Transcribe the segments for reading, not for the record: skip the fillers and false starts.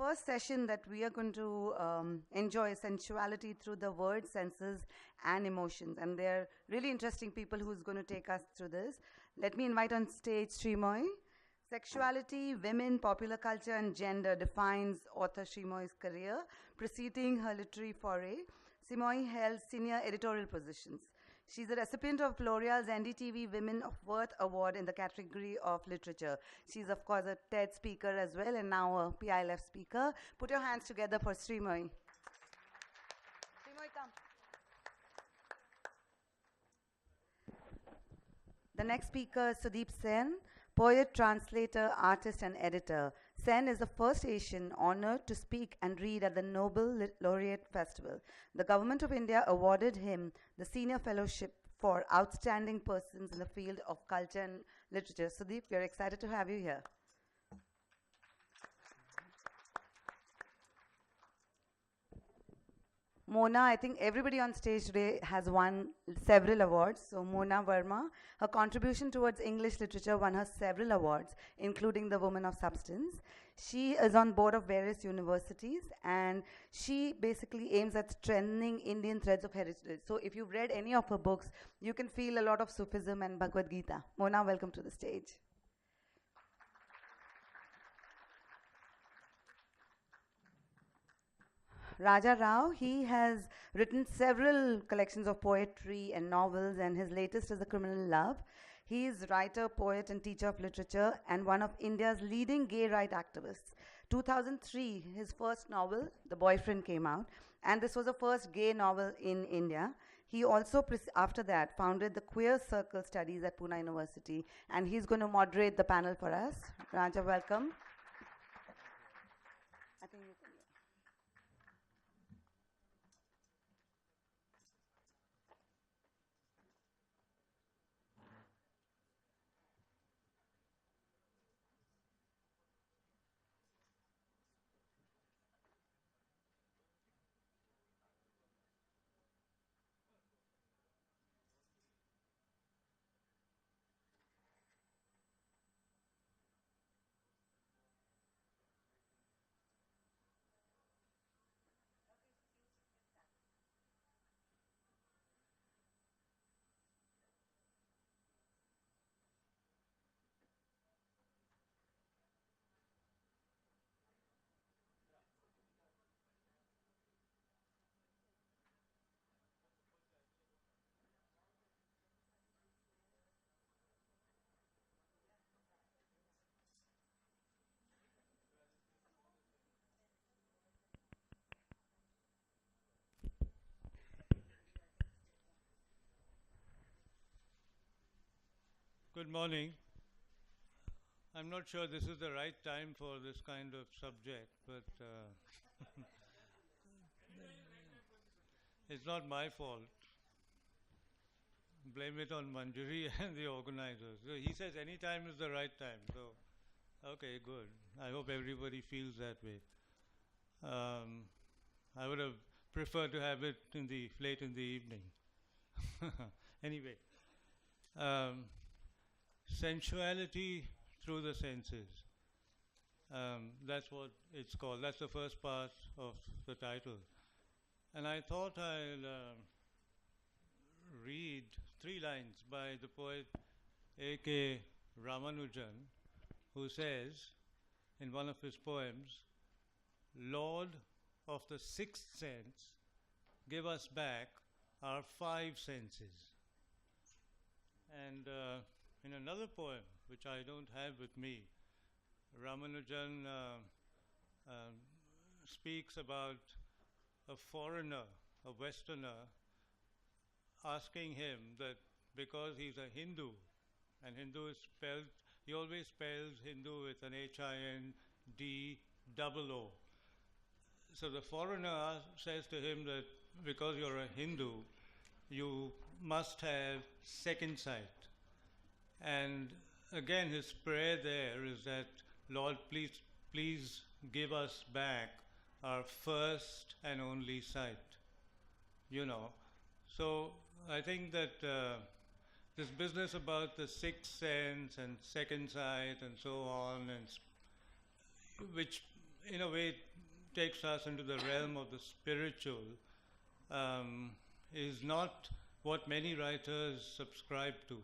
first session that we are going to enjoy sensuality through the words, senses, and emotions. And they're really interesting people who's going to take us through this. Let me invite on stage Sreemoyee. Sexuality, women, popular culture, and gender defines author Sreemoyee's career. Preceding her literary foray, Sreemoyee held senior editorial positions. She's a recipient of L'Oreal's NDTV Women of Worth Award in the category of literature. She's, of course, a TED speaker as well, and now a PILF speaker. Put your hands together for Sreemoyee. Sreemoyee, come. The next speaker is Sudeep Sen, poet, translator, artist, and editor. Sen is the first Asian honored to speak and read at the Nobel Laureate Festival. The Government of India awarded him the Senior Fellowship for Outstanding Persons in the Field of Culture and Literature. Sudeep, we are excited to have you here. Mona, I think everybody on stage today has won several awards. So Mona Verma, her contribution towards English literature won her several awards, including the Woman of Substance. She is on board of various universities, and she basically aims at strengthening Indian threads of heritage. So if you've read any of her books, you can feel a lot of Sufism and Bhagavad Gita. Mona, welcome to the stage. Raja Rao, he has written several collections of poetry and novels, and his latest is A Criminal Love. He is writer, poet, and teacher of literature, and one of India's leading gay rights activists. 2003, his first novel, The Boyfriend, came out, and this was the first gay novel in India. He also, after that, founded the Queer Circle Studies at Pune University, and he's going to moderate the panel for us. Raja, welcome. I think you can. Good morning. I'm not sure this is the right time for this kind of subject, but it's not my fault. Blame it on Manjari and the organizers. So he says any time is the right time. So, okay, good. I hope everybody feels that way. I would have preferred to have it late in the evening. Anyway. Sensuality through the senses. That's what it's called. That's the first part of the title. And I thought I'll read 3 lines by the poet A.K. Ramanujan, who says in one of his poems, "Lord of the sixth sense, give us back our 5 senses." And in another poem, which I don't have with me, Ramanujan speaks about a foreigner, a Westerner, asking him that because he's a Hindu, and Hindu is spelled, he always spells Hindu with an H-I-N-D-O-O. So the foreigner says to him that because you're a Hindu, you must have second sight. And again, his prayer there is that, Lord, please give us back our first and only sight. You know. So I think that this business about the sixth sense and second sight and so on, and which in a way, takes us into the realm of the spiritual, is not what many writers subscribe to.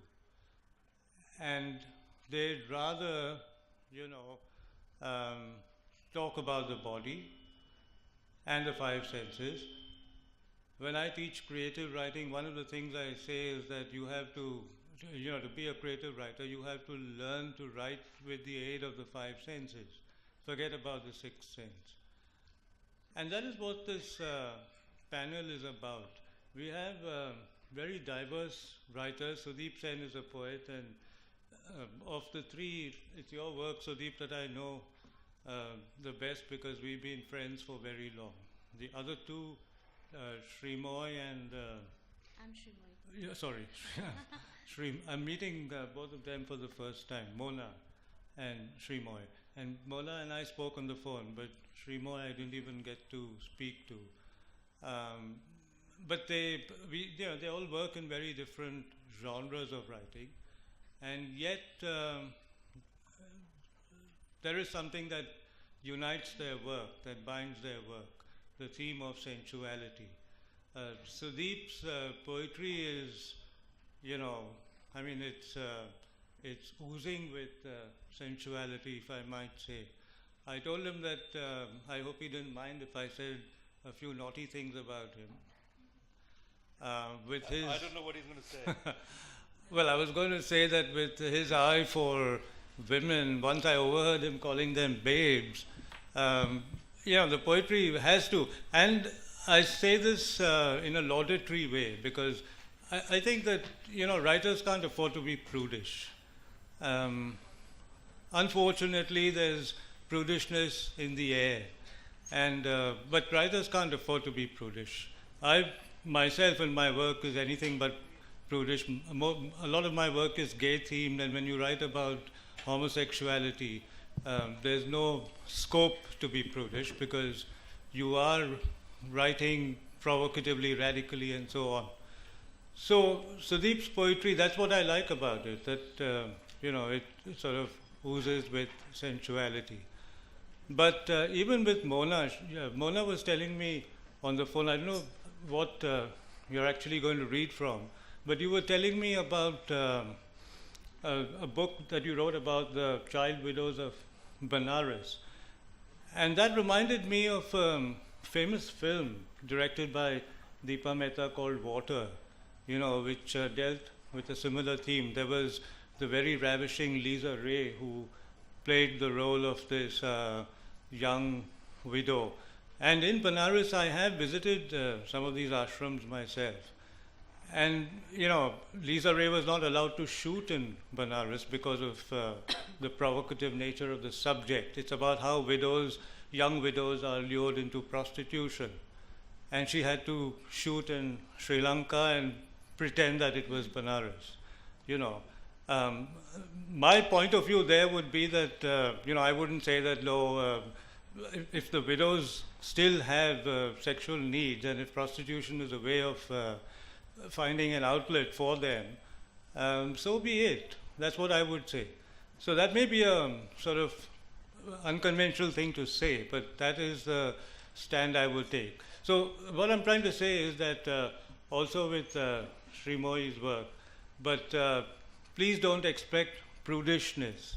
And they'd rather, you know, talk about the body and the five senses. When I teach creative writing, one of the things I say is that you have to, you know, to be a creative writer, you have to learn to write with the aid of the five senses. Forget about the sixth sense. And that is what this panel is about. We have very diverse writers. Sudeep Sen is a poet, and of the three, it's your work, Sudeep, that I know the best because we've been friends for very long. The other two, Sreemoyee and... I'm Sreemoyee. Yeah, sorry. I'm meeting both of them for the first time, Mona and Sreemoyee. And Mona and I spoke on the phone, but Sreemoyee I didn't even get to speak to. But they all work in very different genres of writing. And yet, there is something that unites their work, that binds their work, the theme of sensuality. Sudeep's poetry is, you know, I mean, it's oozing with sensuality, if I might say. I told him that I hope he didn't mind if I said a few naughty things about him. With his I don't know what he's going to say. Well, I was going to say that with his eye for women, once I overheard him calling them babes, you know, the poetry has to. And I say this in a laudatory way because I think that, you know, writers can't afford to be prudish. Unfortunately, there's prudishness in the air, but writers can't afford to be prudish. I myself in my work is anything but prudish. A lot of my work is gay themed, and when you write about homosexuality, there's no scope to be prudish because you are writing provocatively, radically, and so on. So Sudeep's poetry, that's what I like about it, that you know, it sort of oozes with sensuality. But even with Mona, Mona was telling me on the phone, I don't know what you're actually going to read from, but you were telling me about a book that you wrote about the child widows of Benares. And that reminded me of a famous film directed by Deepa Mehta called Water, you know, which dealt with a similar theme. There was the very ravishing Lisa Ray who played the role of this young widow. And in Benares, I have visited some of these ashrams myself. And, you know, Lisa Ray was not allowed to shoot in Benares because of the provocative nature of the subject. It's about how widows, young widows, are lured into prostitution. And she had to shoot in Sri Lanka and pretend that it was Benares, you know. My point of view there would be that, you know, I wouldn't say that, no, if the widows still have sexual needs and if prostitution is a way of finding an outlet for them, so be it. That's what I would say. So that may be a sort of unconventional thing to say, but that is the stand I would take. So what I'm trying to say is that also with Sreemoyee's work, but please don't expect prudishness.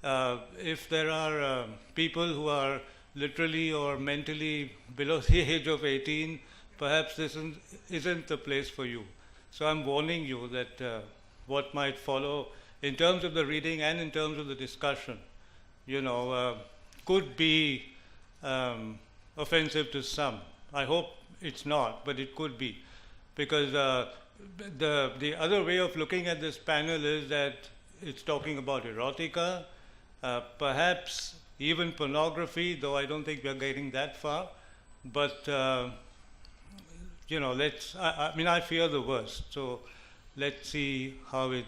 If there are people who are literally or mentally below the age of 18, perhaps this isn't the place for you. So I'm warning you that what might follow in terms of the reading and in terms of the discussion, you know, could be offensive to some. I hope it's not, but it could be. Because the other way of looking at this panel is that it's talking about erotica, perhaps even pornography, though I don't think we're getting that far. But, you know, I mean, I fear the worst. So let's see how it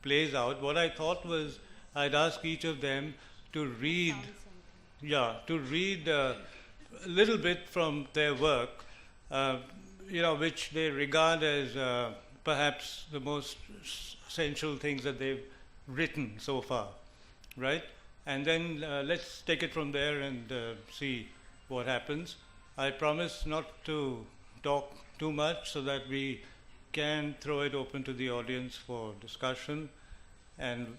plays out. What I thought was I'd ask each of them to read, a little bit from their work, you know, which they regard as perhaps the most essential things that they've written so far, right? and then let's take it from there and see what happens. I promise not to talk too much so that we can throw it open to the audience for discussion. And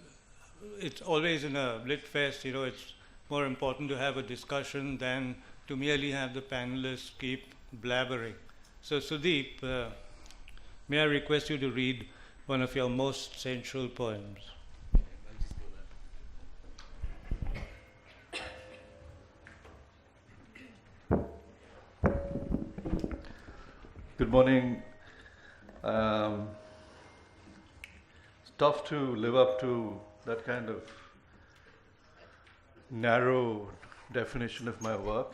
it's always in a lit fest, it's more important to have a discussion than to merely have the panelists keep blabbering. So Sudeep, may I request you to read one of your most sensual poems? Good morning. It's tough to live up to that kind of narrow definition of my work.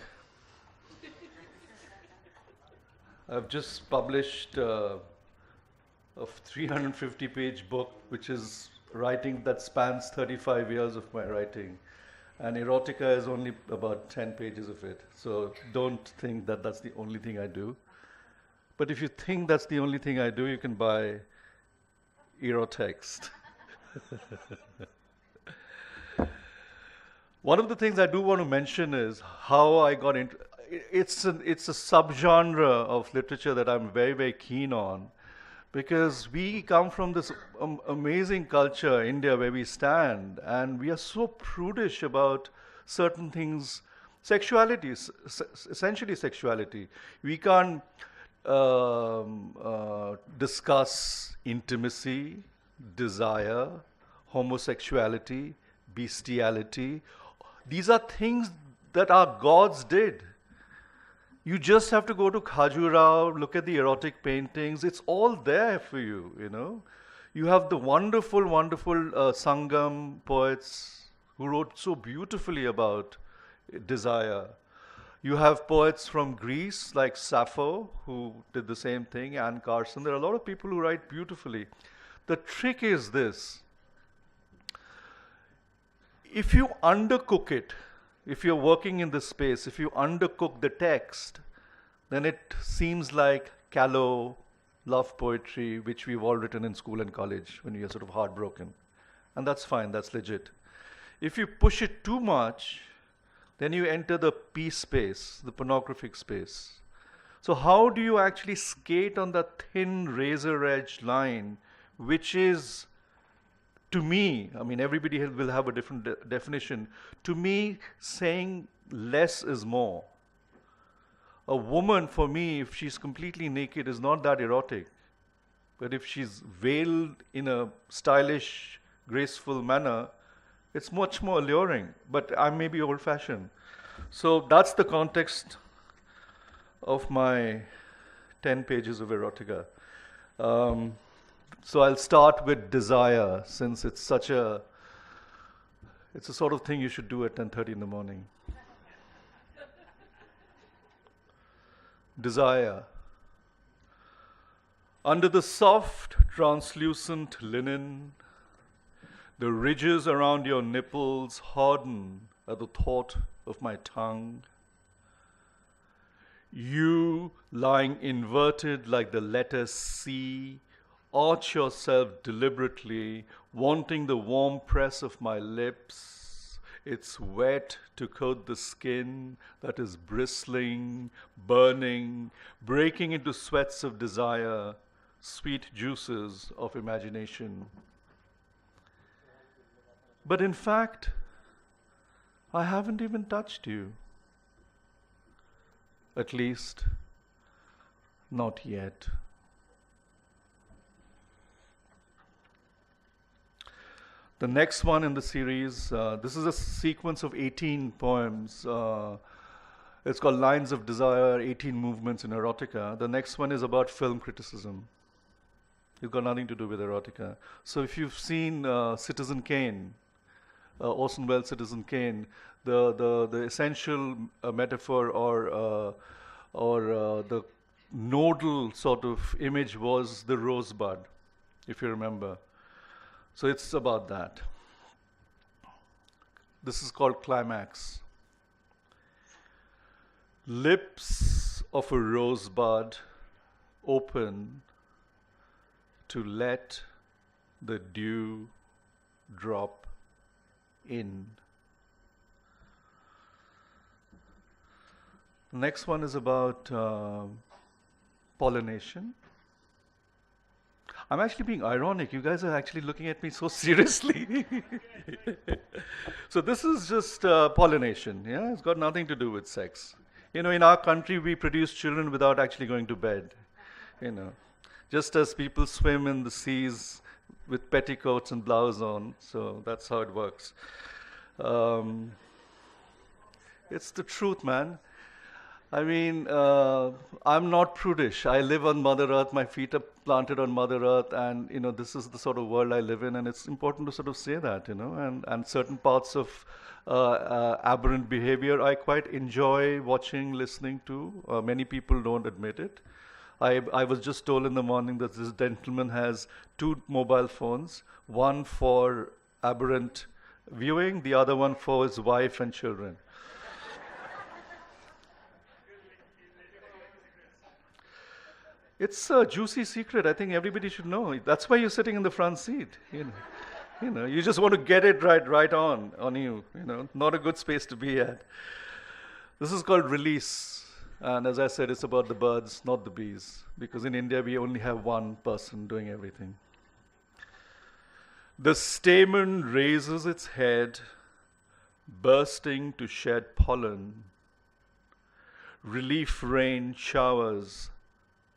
I've just published a 350-page book, which is writing that spans 35 years of my writing. And erotica is only about 10 pages of it. So don't think that that's the only thing I do. But if you think that's the only thing I do, you can buy Erotext. One of the things I do want to mention is how I got into it's a subgenre of literature that I'm very, very keen on, because we come from this amazing culture, India, where we stand, and we are so prudish about certain things, sexuality, essentially sexuality. We can't discuss intimacy, desire, homosexuality, bestiality. These are things that our gods did. You just have to go to Khajuraho, look at the erotic paintings. It's all there for you, You have the wonderful, wonderful Sangam poets who wrote so beautifully about desire. You have poets from Greece like Sappho, who did the same thing, Anne Carson. There are a lot of people who write beautifully. The trick is this. If you undercook it, if you're working in this space, if you undercook the text, then it seems like callow love poetry, which we've all written in school and college when you're sort of heartbroken. And that's fine, that's legit. If you push it too much, then you enter the P space, the pornographic space. So how do you actually skate on that thin razor edge line, which is, to me, I mean, everybody will have a different definition. To me, saying less is more. A woman, for me, if she's completely naked, is not that erotic. But if she's veiled in a stylish, graceful manner, it's much more alluring. But I may be old-fashioned. So that's the context of my 10 pages of erotica. So I'll start with desire, since it's a sort of thing you should do at 10:30 in the morning. Desire. Under the soft, translucent linen, the ridges around your nipples harden at the thought of my tongue. You, lying inverted like the letter C, arch yourself deliberately, wanting the warm press of my lips. It's wet to coat the skin that is bristling, burning, breaking into sweats of desire, sweet juices of imagination. But in fact, I haven't even touched you. At least, not yet. The next one in the series, this is a sequence of 18 poems. It's called Lines of Desire, 18 Movements in Erotica. The next one is about film criticism. It's got nothing to do with erotica. So if you've seen Citizen Kane, Orson Welles' Citizen Kane, the essential metaphor or the nodal sort of image was the rosebud, if you remember. So it's about that. This is called Climax. Lips of a rosebud open to let the dew drop in. Next one is about pollination. I'm actually being ironic. You guys are actually looking at me so seriously. So this is just pollination. Yeah, it's got nothing to do with sex. You know, in our country, we produce children without actually going to bed. You know, just as people swim in the seas with petticoats and blouse on. So that's how it works. It's the truth, man. I mean, I'm not prudish. I live on Mother Earth. My feet are planted on Mother Earth, and you know, this is the sort of world I live in, and it's important to sort of say that, you know, and certain parts of aberrant behavior I quite enjoy watching, listening to. Many people don't admit it. I was just told in the morning that this gentleman has 2 mobile phones, one for aberrant viewing, the other one for his wife and children. It's a juicy secret. I think everybody should know. That's why you're sitting in the front seat. You know, you just want to get it right on you. You know, not a good space to be at. This is called release, and as I said, it's about the birds, not the bees, because in India we only have one person doing everything. The stamen raises its head, bursting to shed pollen. Relief rain showers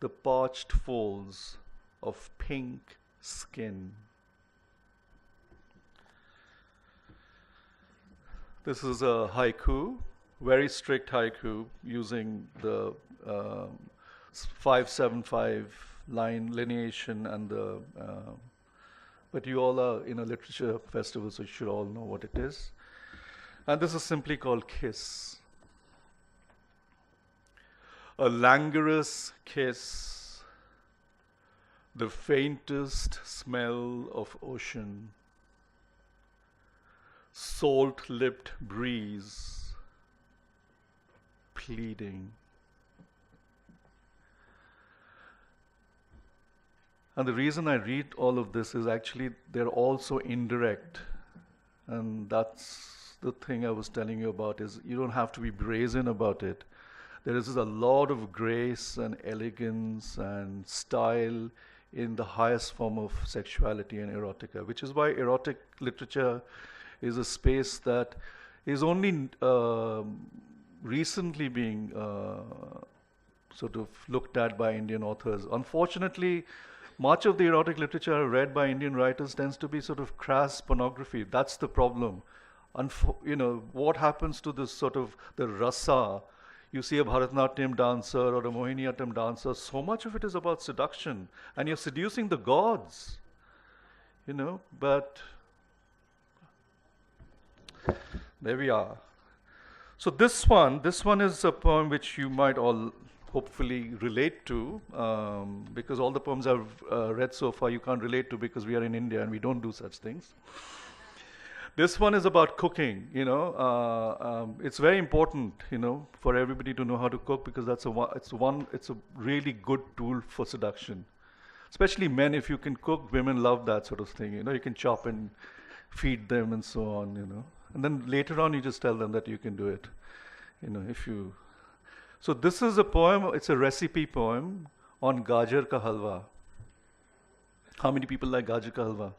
the parched folds of pink skin. This is a haiku, very strict haiku, using the 575 line lineation and the. But you all are in a literature festival, so you should all know what it is. And this is simply called Kiss. A languorous kiss, the faintest smell of ocean, salt-lipped breeze, pleading. And the reason I read all of this is actually they're also indirect. And that's the thing I was telling you about, is you don't have to be brazen about it. There is a lot of grace and elegance and style in the highest form of sexuality and erotica, which is why erotic literature is a space that is only recently being sort of looked at by Indian authors. Unfortunately, much of the erotic literature read by Indian writers tends to be sort of crass pornography. That's the problem. You know, what happens to this sort of the rasa? You see a Bharatanatyam dancer or a Mohiniyattam dancer, so much of it is about seduction, and you're seducing the gods, you know, but there we are. So this one is a poem which you might all hopefully relate to, because all the poems I've read so far you can't relate to because we are in India and we don't do such things. This one is about cooking, you know. It's very important, you know, for everybody to know how to cook, because it's a really good tool for seduction. Especially men, if you can cook, women love that sort of thing, you know. You can chop and feed them and so on, you know. And then later on you just tell them that you can do it, you know, if you. So this is a poem, it's a recipe poem on gajar ka halwa. How many people like gajar ka halwa?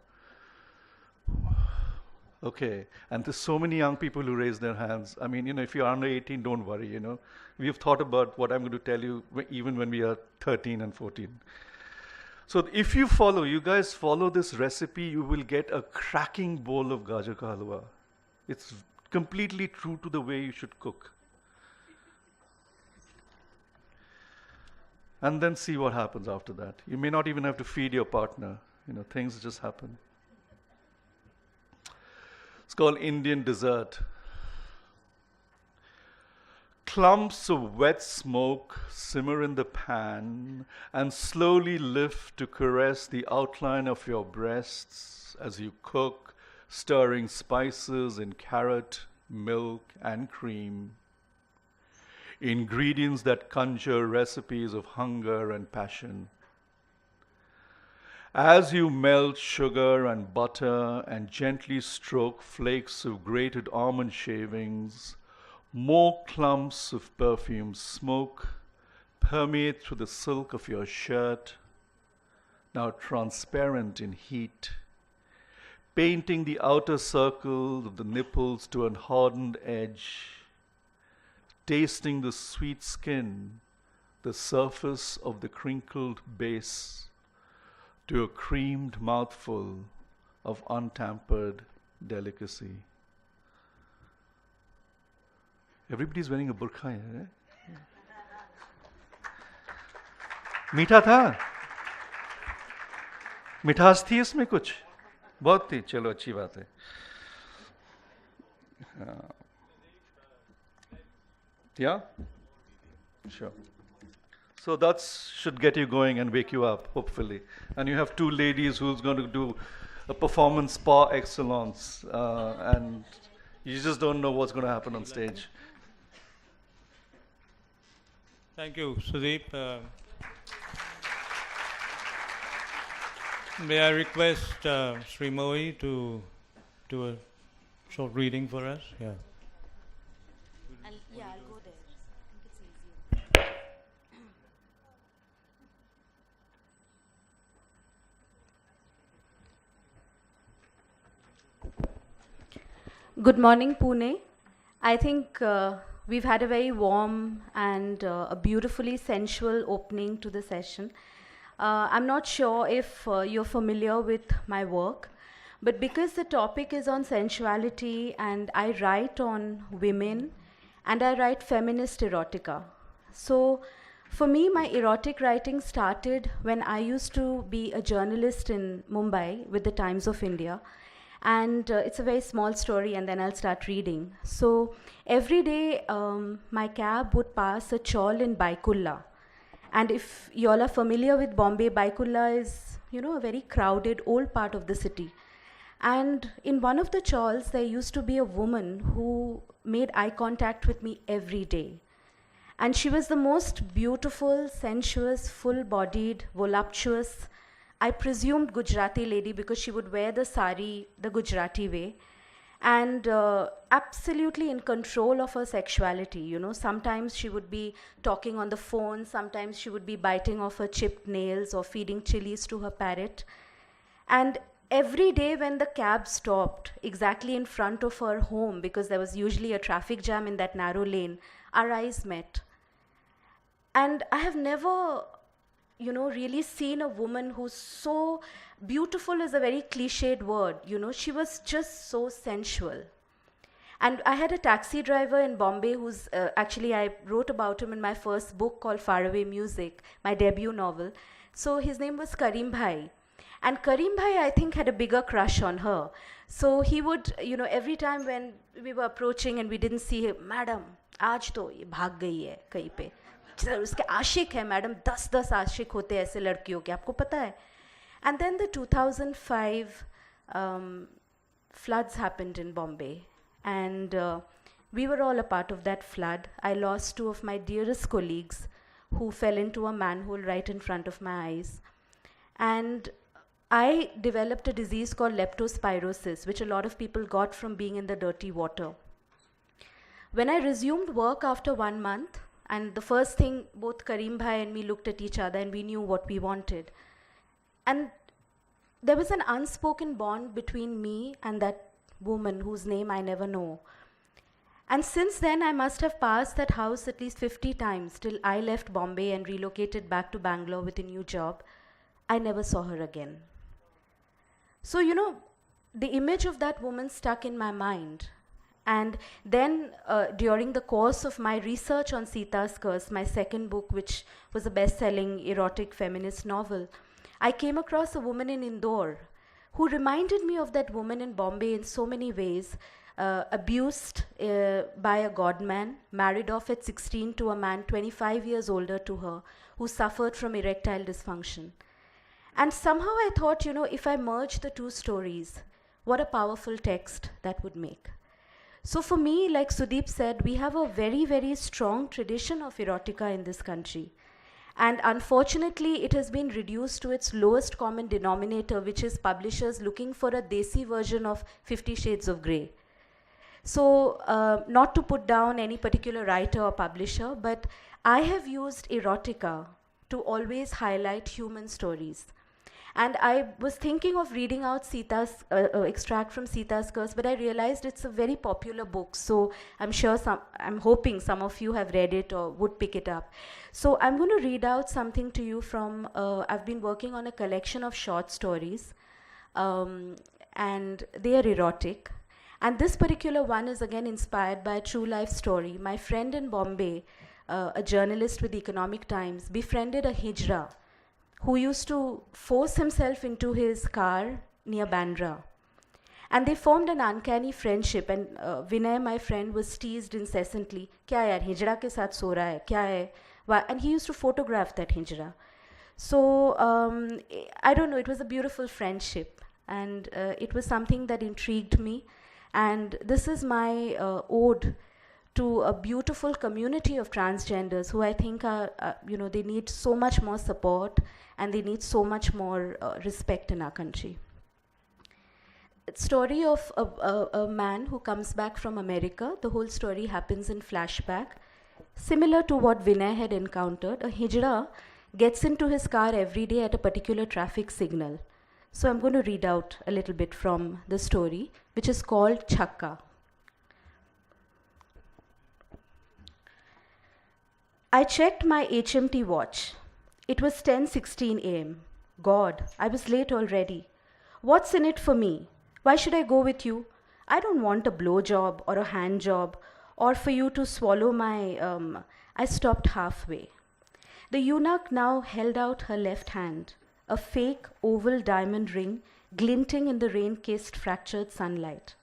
Okay, and there's so many young people who raise their hands. I mean, you know, if you're under 18, don't worry, you know. We've thought about what I'm going to tell you even when we are 13 and 14. So if you guys follow this recipe, you will get a cracking bowl of gajar ka halwa. It's completely true to the way you should cook. And then see what happens after that. You may not even have to feed your partner. You know, things just happen. It's called Indian Dessert. Clumps of wet smoke simmer in the pan and slowly lift to caress the outline of your breasts as you cook, stirring spices in carrot, milk, and cream. Ingredients that conjure recipes of hunger and passion. As you melt sugar and butter and gently stroke flakes of grated almond shavings, More clumps of perfume smoke permeate through the silk of your shirt, now transparent in heat, painting the outer circle of the nipples to an hardened edge, tasting the sweet skin, the surface of the crinkled base, to a creamed mouthful of untampered delicacy. Everybody's wearing a burqa here, eh? मीठा था? मिठास थी इसमें कुछ? बहुत थी, चलो अच्छी बात है. Yeah? Sure. So that should get you going and wake you up, hopefully. And you have two ladies who's going to do a performance par excellence, and you just don't know what's going to happen on stage. Thank you, Sudeep. May I request Sreemoyee to do a short reading for us? Yeah. I'll go there. I think it's easier. Good morning, Pune. I think we've had a very warm and a beautifully sensual opening to the session. I'm not sure if you're familiar with my work, but because the topic is on sensuality and I write on women and I write feminist erotica. So for me, my erotic writing started when I used to be a journalist in Mumbai with the Times of India. And it's a very small story, and then I'll start reading. So every day, my cab would pass a chawl in Baikulla. And if you all are familiar with Bombay, Baikulla is, a very crowded old part of the city. And in one of the chawls, there used to be a woman who made eye contact with me every day. And she was the most beautiful, sensuous, full-bodied, voluptuous, I presumed Gujarati lady because she would wear the sari the Gujarati way, and absolutely in control of her sexuality. Sometimes she would be talking on the phone, sometimes she would be biting off her chipped nails or feeding chilies to her parrot. And every day when the cab stopped exactly in front of her home, because there was usually a traffic jam in that narrow lane, our eyes met. And I have never really seen a woman who's so beautiful is a very cliched word. She was just so sensual. And I had a taxi driver in Bombay who's, actually I wrote about him in my first book called Faraway Music, my debut novel. So his name was Karim Bhai. And Karim Bhai, I think, had a bigger crush on her. So he would, every time when we were approaching and we didn't see him, Madam, aaj to ye bhag gayi hai kahin pe. उसके आशिक है madam 10 आशिक होते हैं ऐसे लड़कियों के आपको पता है. And then the 2005 floods happened in Bombay, and we were all a part of that flood. I lost two of my dearest colleagues who fell into a manhole right in front of my eyes, and I developed a disease called leptospirosis, which a lot of people got from being in the dirty water. When I resumed work after 1 month, and the first thing, both Karim Bhai and me looked at each other and we knew what we wanted. And there was an unspoken bond between me and that woman whose name I never know. And since then, I must have passed that house at least 50 times till I left Bombay and relocated back to Bangalore with a new job. I never saw her again. So, the image of that woman stuck in my mind. And then during the course of my research on Sita's Curse, my second book, which was a best-selling erotic feminist novel, I came across a woman in Indore who reminded me of that woman in Bombay in so many ways, abused by a godman, married off at 16 to a man 25 years older to her, who suffered from erectile dysfunction. And somehow I thought, if I merge the two stories, what a powerful text that would make. So for me, like Sudeep said, we have a very, very strong tradition of erotica in this country. And unfortunately, it has been reduced to its lowest common denominator, which is publishers looking for a desi version of 50 Shades of Grey. So, not to put down any particular writer or publisher, but I have used erotica to always highlight human stories. And I was thinking of reading out Sita's extract from Sita's Curse, but I realized it's a very popular book. So I'm hoping some of you have read it or would pick it up. So I'm going to read out something to you from, I've been working on a collection of short stories, and they are erotic. And this particular one is again inspired by a true life story. My friend in Bombay, a journalist with the Economic Times, befriended a hijra who used to force himself into his car near Bandra. And they formed an uncanny friendship, and Vinay, my friend, was teased incessantly, kya yaar, hijra ke saath so raha hai, kya hai? And he used to photograph that hijra. So, I don't know, it was a beautiful friendship, and it was something that intrigued me. And this is my ode to a beautiful community of transgenders who I think are, they need so much more support and they need so much more respect in our country. It's story of a man who comes back from America. The whole story happens in flashback. Similar to what Vinay had encountered, a hijra gets into his car every day at a particular traffic signal. So I'm going to read out a little bit from the story, which is called Chakka. I checked my HMT watch. It was 10:16 a.m. God, I was late already. What's in it for me? Why should I go with you? I don't want a blow job or a hand job or for you to swallow my... I stopped halfway. The eunuch now held out her left hand, a fake oval diamond ring glinting in the rain-kissed fractured sunlight.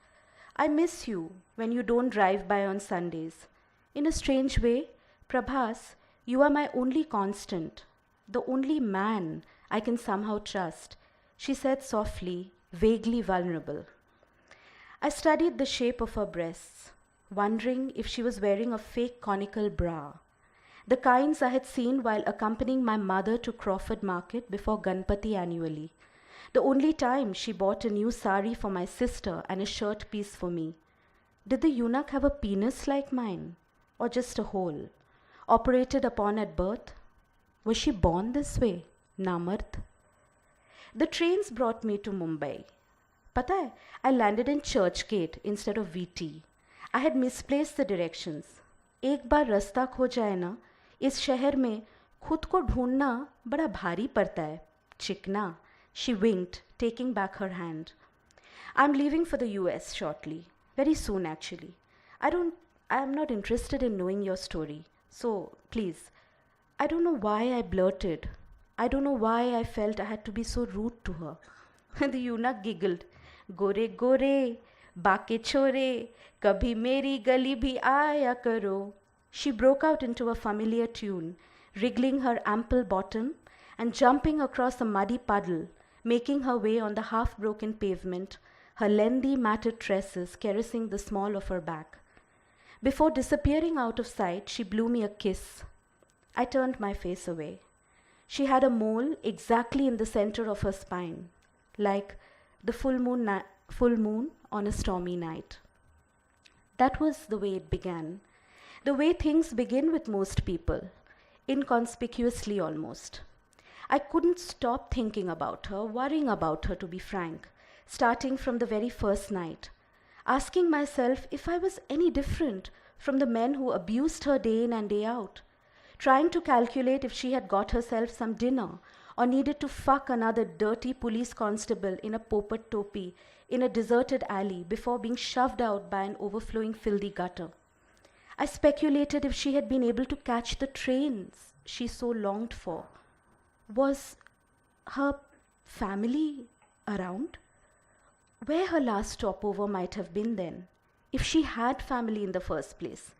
I miss you when you don't drive by on Sundays. In a strange way, Prabhas, you are my only constant, the only man I can somehow trust, she said softly, vaguely vulnerable. I studied the shape of her breasts, wondering if she was wearing a fake conical bra, the kinds I had seen while accompanying my mother to Crawford Market before Ganpati annually, the only time she bought a new sari for my sister and a shirt piece for me. Did the eunuch have a penis like mine, or just a hole? Operated upon at birth? Was she born this way, Namard? The trains brought me to Mumbai. Pata hai, I landed in Churchgate instead of VT. I had misplaced the directions. एक बार रास्ता खो जाए ना, इस शहर में खुद को ढूंढना बड़ा भारी पड़ता है. चिकना, she winked, taking back her hand. I'm leaving for the US shortly. Very soon, actually. I'm not interested in knowing your story. So, please, I don't know why I blurted. I don't know why I felt I had to be so rude to her. The eunuch giggled. Gore gore, baake chore, kabhi meri gali bhi aaya karo. She broke out into a familiar tune, wriggling her ample bottom and jumping across a muddy puddle, making her way on the half-broken pavement, her lengthy matted tresses caressing the small of her back. Before disappearing out of sight, she blew me a kiss. I turned my face away. She had a mole exactly in the center of her spine, like the full moon on a stormy night. That was the way it began. The way things begin with most people, inconspicuously almost. I couldn't stop thinking about her, worrying about her, to be frank, starting from the very first night, asking myself if I was any different from the men who abused her day in and day out, trying to calculate if she had got herself some dinner or needed to fuck another dirty police constable in a popat topi in a deserted alley before being shoved out by an overflowing filthy gutter. I speculated if she had been able to catch the trains she so longed for. Was her family around? Where her last stopover might have been then, if she had family in the first place.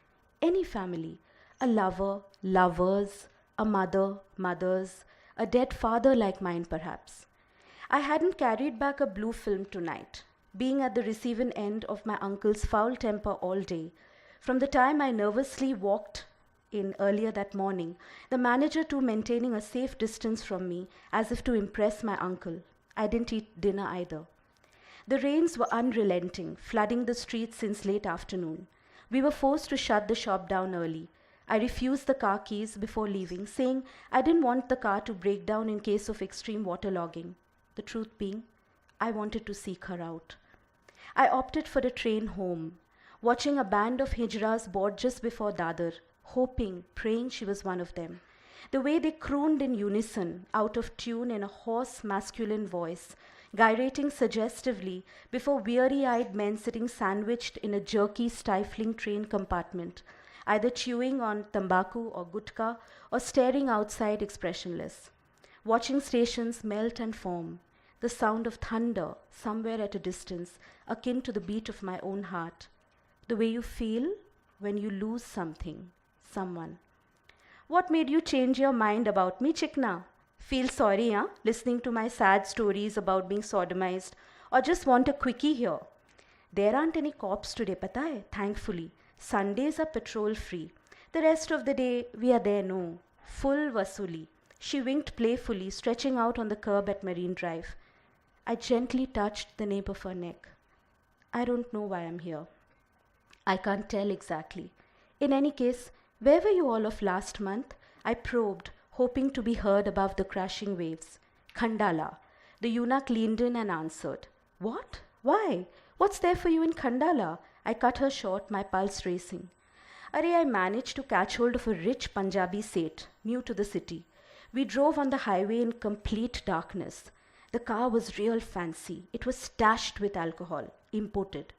Any family. A lover, lovers, a mother, mothers, a dead father like mine perhaps. I hadn't carried back a blue film tonight, being at the receiving end of my uncle's foul temper all day. From the time I nervously walked in earlier that morning, the manager too maintaining a safe distance from me as if to impress my uncle. I didn't eat dinner either. The rains were unrelenting, flooding the streets since late afternoon. We were forced to shut the shop down early. I refused the car keys before leaving, saying I didn't want the car to break down in case of extreme waterlogging. The truth being, I wanted to seek her out. I opted for a train home, watching a band of hijras board just before Dadar, hoping, praying she was one of them. The way they crooned in unison, out of tune in a hoarse masculine voice, gyrating suggestively before weary-eyed men sitting sandwiched in a jerky, stifling train compartment, either chewing on tambaku or gutka or staring outside expressionless. Watching stations melt and form, the sound of thunder somewhere at a distance, akin to the beat of my own heart. The way you feel when you lose something, someone. What made you change your mind about me, Chikna? Feel sorry, huh? Listening to my sad stories about being sodomized, or just want a quickie here? There aren't any cops today, pata hai, thankfully. Sundays are patrol free. The rest of the day, we are there, no. Full vasuli. She winked playfully, stretching out on the curb at Marine Drive. I gently touched the nape of her neck. I don't know why I'm here. I can't tell exactly. In any case, where were you all of last month? I probed, hoping to be heard above the crashing waves. Khandala. The eunuch leaned in and answered. What? Why? What's there for you in Khandala? I cut her short, my pulse racing. I managed to catch hold of a rich Punjabi Seth, new to the city. We drove on the highway in complete darkness. The car was real fancy. It was stashed with alcohol, imported.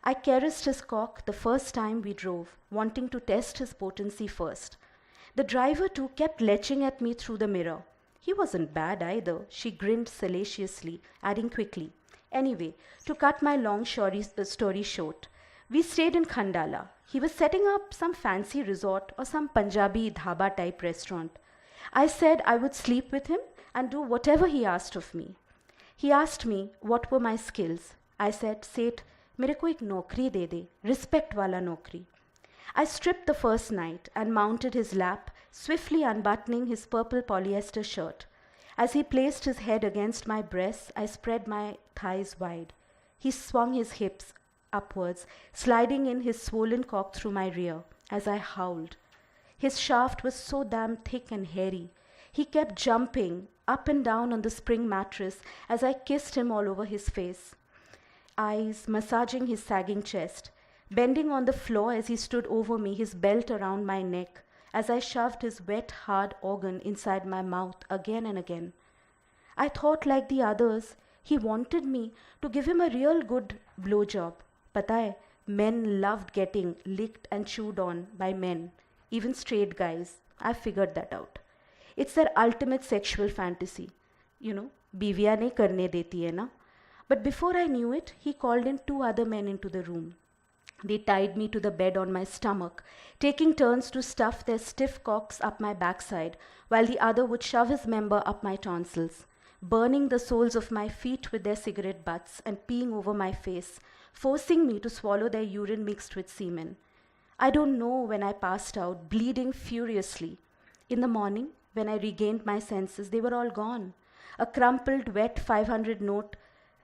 I caressed his cock the first time we drove, wanting to test his potency first. The driver too kept leching at me through the mirror. He wasn't bad either, she grinned salaciously, adding quickly. Anyway, to cut my long story short, we stayed in Khandala. He was setting up some fancy resort or some Punjabi dhaba type restaurant. I said I would sleep with him and do whatever he asked of me. He asked me what were my skills. I said, Seth, मेरे को एक नौकरी दे दे, respect वाला नौकरी. I stripped the first night and mounted his lap, swiftly unbuttoning his purple polyester shirt. As he placed his head against my breast, I spread my thighs wide. He swung his hips upwards, sliding in his swollen cock through my rear, as I howled. His shaft was so damn thick and hairy. He kept jumping up and down on the spring mattress as I kissed him all over his face. Eyes massaging his sagging chest, bending on the floor as he stood over me, his belt around my neck, as I shoved his wet, hard organ inside my mouth again and again. I thought, like the others, he wanted me to give him a real good blowjob. Pata hai, men loved getting licked and chewed on by men, even straight guys. I figured that out. It's their ultimate sexual fantasy. You know, बीवियाँ नहीं करने देती है ना. But before I knew it, he called in 2 other men into the room. They tied me to the bed on my stomach, taking turns to stuff their stiff cocks up my backside, while the other would shove his member up my tonsils, burning the soles of my feet with their cigarette butts and peeing over my face, forcing me to swallow their urine mixed with semen. I don't know when I passed out, bleeding furiously. In the morning, when I regained my senses, they were all gone. A crumpled, wet 500 note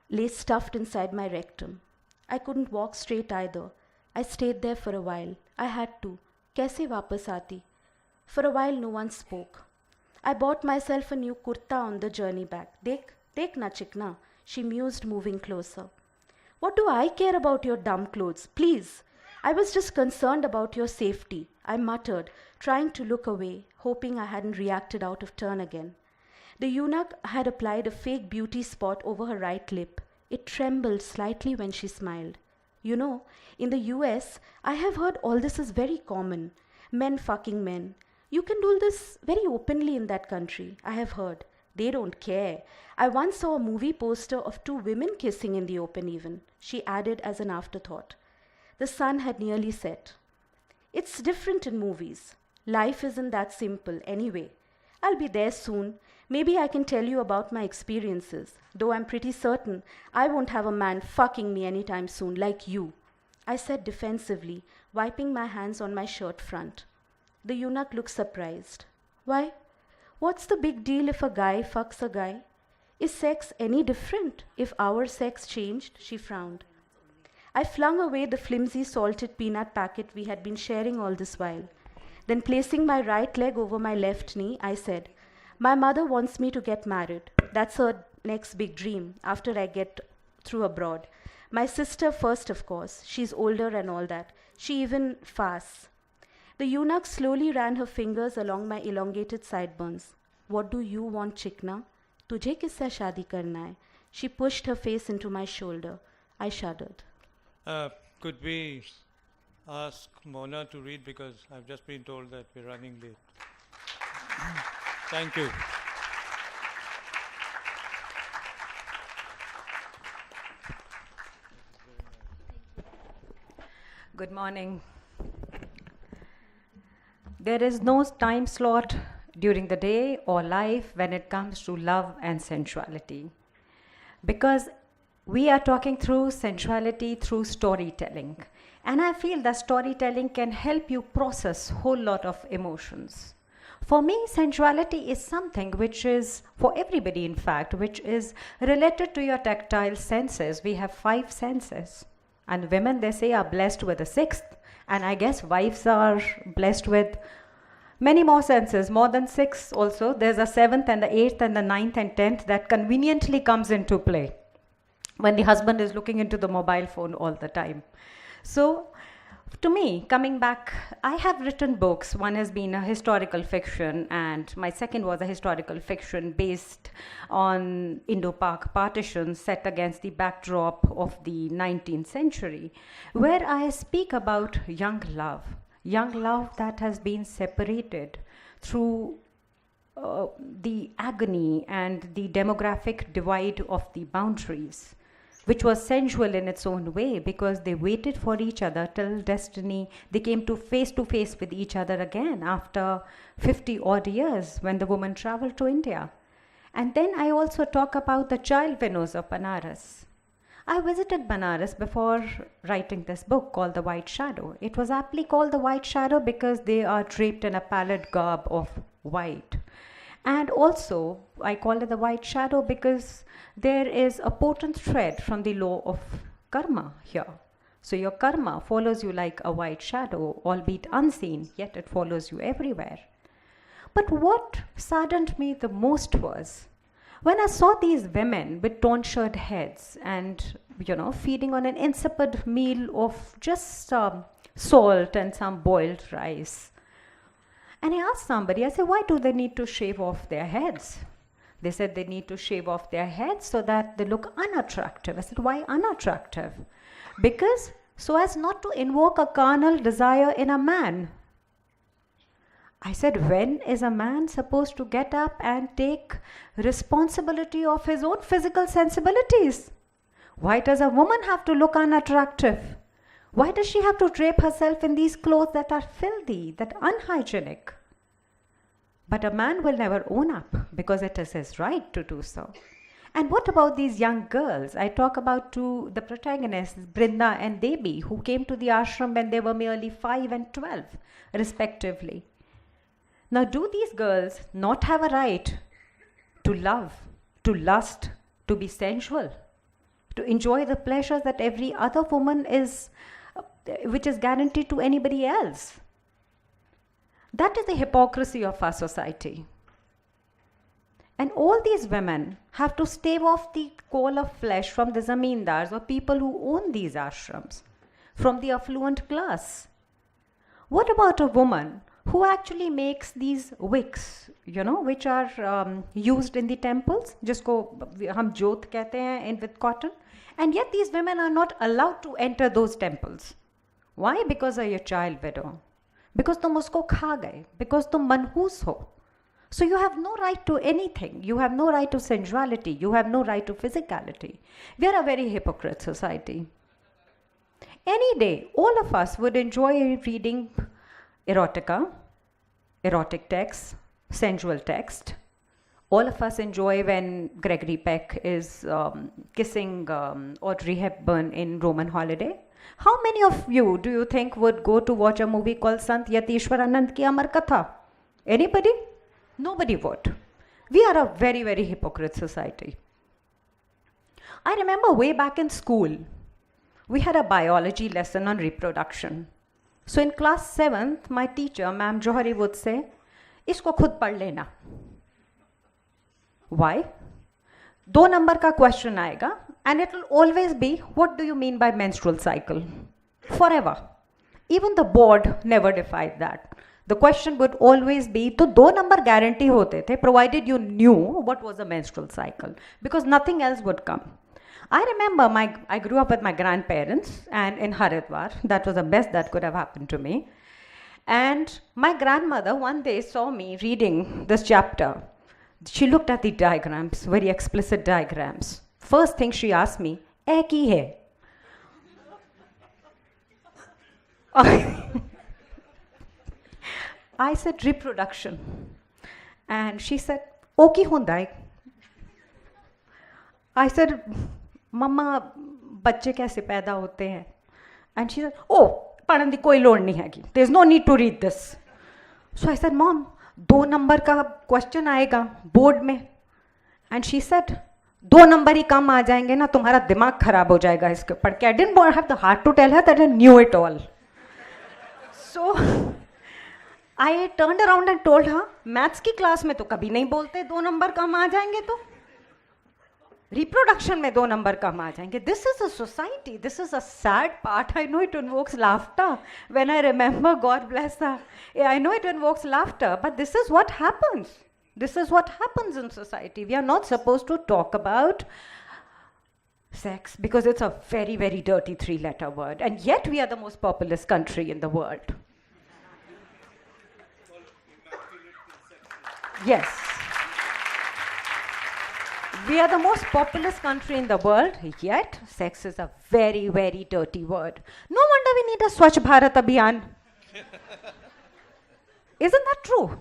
lay stuffed inside my rectum. I couldn't walk straight either. I stayed there for a while. I had to. Kaise wapas aati? For a while no one spoke. I bought myself a new kurta on the journey back. Dekh na chikna, she mused, moving closer. What do I care about your dumb clothes? Please. I was just concerned about your safety, I muttered, trying to look away, hoping I hadn't reacted out of turn again. The eunuch had applied a fake beauty spot over her right lip. It trembled slightly when she smiled. You know, in the US, I have heard all this is very common. Men fucking men. You can do this very openly in that country, I have heard. They don't care. I once saw a movie poster of 2 women kissing in the open even, she added as an afterthought. The sun had nearly set. It's different in movies. Life isn't that simple anyway. I'll be there soon. Maybe I can tell you about my experiences, though I'm pretty certain I won't have a man fucking me anytime soon like you, I said defensively, wiping my hands on my shirt front. The eunuch looked surprised. Why? What's the big deal if a guy fucks a guy? Is sex any different if our sex changed? She frowned. I flung away the flimsy salted peanut packet we had been sharing all this while. Then placing my right leg over my left knee, I said, my mother wants me to get married. That's her next big dream after I get through abroad. My sister first, of course. She's older and all that. She even fasts. The eunuch slowly ran her fingers along my elongated sideburns. What do you want, Chikna? Tujhe kisse shaadi karna hai? She pushed her face into my shoulder. I shuddered. Could we ask Mona to read, because I've just been told that we're running late. Thank you. Good morning. There is no time slot during the day or life when it comes to love and sensuality, because we are talking through sensuality through storytelling, and I feel that storytelling can help you process a whole lot of emotions. For me, sensuality is something which is, for everybody in fact, which is related to your tactile senses. We have 5 senses, and women, they say, are blessed with a 6th, and I guess wives are blessed with many more senses, more than 6 also. There's a 7th and the 8th and the 9th and 10th that conveniently comes into play when the husband is looking into the mobile phone all the time. So, to me, coming back, I have written books. One has been a historical fiction, and my second was a historical fiction based on Indo-Pak partition set against the backdrop of the 19th century, where I speak about young love that has been separated through the agony and the demographic divide of the boundaries, which was sensual in its own way, because they waited for each other till destiny, they came to face with each other again after 50 odd years when the woman traveled to India. And then I also talk about the child widows of Banaras. I visited Banaras before writing this book called The White Shadow. It was aptly called The White Shadow because they are draped in a pallid garb of white. And also, I call it the white shadow because there is a potent thread from the law of karma here. So your karma follows you like a white shadow, albeit unseen, yet it follows you everywhere. But what saddened me the most was when I saw these women with tonsured heads and, feeding on an insipid meal of just salt and some boiled rice. And I asked somebody, I said, why do they need to shave off their heads? They said they need to shave off their heads so that they look unattractive. I said, why unattractive? Because so as not to invoke a carnal desire in a man. I said, when is a man supposed to get up and take responsibility of his own physical sensibilities? Why does a woman have to look unattractive? Why does she have to drape herself in these clothes that are filthy, that are unhygienic? But a man will never own up because it is his right to do so. And what about these young girls? I talk about the protagonists, Brinda and Devi, who came to the ashram when they were merely 5 and 12, respectively. Now, do these girls not have a right to love, to lust, to be sensual, to enjoy the pleasures that every other woman which is guaranteed to anybody else? That is the hypocrisy of our society. And all these women have to stave off the coal of flesh from the zamindars or people who own these ashrams, from the affluent class. What about a woman who actually makes these wicks, which are used in the temples? Jisko hum jot kehte hain with cotton. And yet these women are not allowed to enter those temples. Why? Because you're a child widow. Because tum usko kha gaye. Because tum manhoos ho. So you have no right to anything. You have no right to sensuality. You have no right to physicality. We are a very hypocrite society. Any day, all of us would enjoy reading erotica, erotic text, sensual text. All of us enjoy when Gregory Peck is kissing Audrey Hepburn in Roman Holiday. How many of you do you think would go to watch a movie called Sant Yatishwaranand Ki Amar Katha? Anybody? Nobody would. We are a very, very hypocrite society. I remember way back in school, we had a biology lesson on reproduction. So in class 7th, my teacher, Ma'am Johari, would say, "Isko khud pad lena." Why? 2 number ka question aayega, and it will always be, what do you mean by menstrual cycle? Forever. Even the board never defined that. The question would always be, to 2 number guarantee hote the, provided you knew what was a menstrual cycle, because nothing else would come. I remember I grew up with my grandparents, and in Haridwar, that was the best that could have happened to me. And my grandmother one day saw me reading this chapter. She looked at the diagrams, very explicit diagrams. First thing she asked me, "Eh ki hai?" I said, "Reproduction." And she said, "O ki hundai?" I said, "Mama, bacche kaise paida hote hain?" And she said, "Oh, padhan di koi lod nahi hai. There's no need to read this." So I said, "Mom, 2 number ka question aayega board mein." And she said, 2 number hi kam aa jayenge na, tumhara dimag kharab ho jayega iske padh ke. I didn't have the heart to tell her that I knew it all. So I turned around and told her, maths की class में तो कभी नहीं बोलते 2 number कम आ जाएंगे, तो reproduction में 2 number कम आ जाएंगे. This is a society. This is a sad part. I know it invokes laughter when I remember, God bless her. I know it invokes laughter, but this is what happens. This is what happens in society. We are not supposed to talk about sex because it's a very, very dirty 3-letter word, and yet we are the most populous country in the world. Yes. We are the most populous country in the world, yet sex is a very, very dirty word. No wonder we need a Swachh Bharat Abhiyan. Isn't that true?